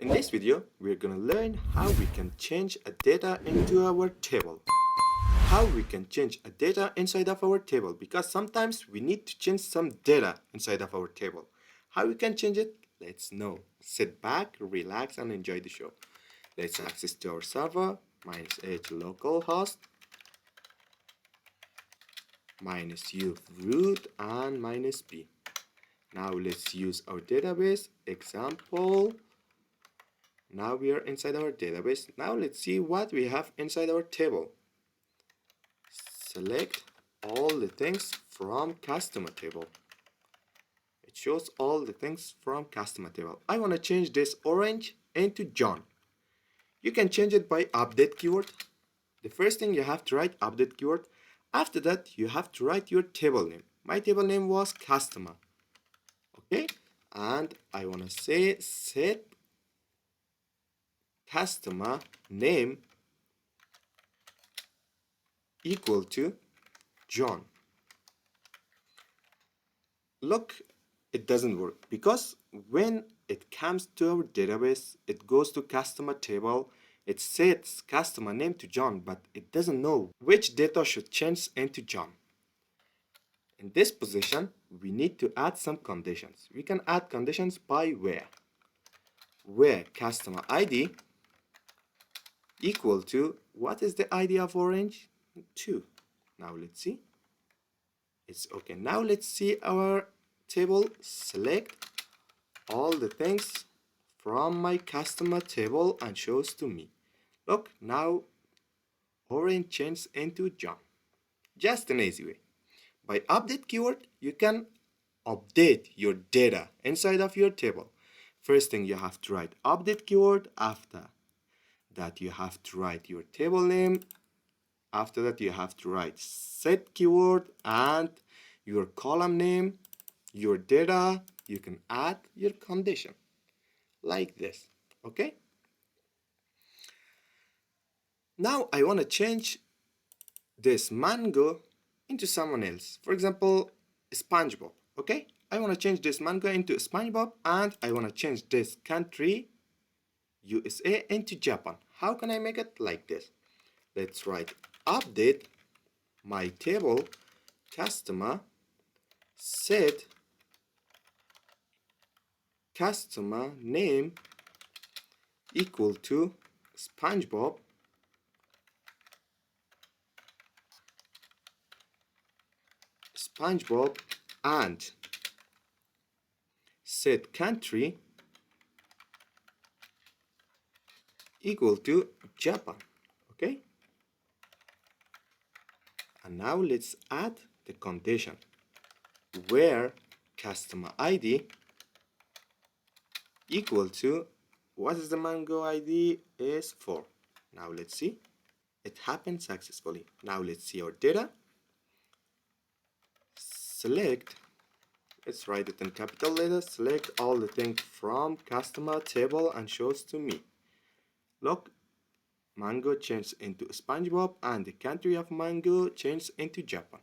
In this video, we're going to learn how we can change a data into our table. How we can change a data inside of our table, because sometimes we need to change some data inside of our table. How we can change it? Let's know. Sit back, relax, and enjoy the show. Let's access to our server, -h localhost, -u root, and -b. Now let's use our database example. Now we are inside our database. Now let's see what we have inside our table. Select all the things from customer table. It shows all the things from customer table. I want to change this orange into John. You can change it by update keyword. The first thing you have to write update keyword. After that, you have to write your table name. My table name was customer. Okay, and I want to say set customer name equal to John. Look, it doesn't work because when it comes to our database, it goes to customer table, it sets customer name to John, but it doesn't know which data should change into John. In this position, we need to add some conditions. We can add conditions by where customer ID equal to, what is the ID of orange? 2. Now let's see. It's okay. Now let's see our table. Select all the things from my customer table and shows to me. Look, now orange changed into John. Just an easy way. By update keyword, you can update your data inside of your table. First thing, you have to write update keyword. After that, you have to write your table name. After that, you have to write set keyword and your column name, your data. You can add your condition like this. Okay? Now I want to change this mango into someone else. For example, SpongeBob. Okay? I want to change this mango into SpongeBob, and I want to change this country, USA, into Japan. How can I make it like this? Let's write update my table customer set customer name equal to SpongeBob and set country equal to Japan. Okay? And now let's add the condition where customer ID equal to, what is the mango ID, is 4. Now let's see. It happened successfully. Now let's see our data. Select, let's write it in capital letters, select all the things from customer table and shows to me. Look, mango changed into SpongeBob and the country of mango changed into Japan.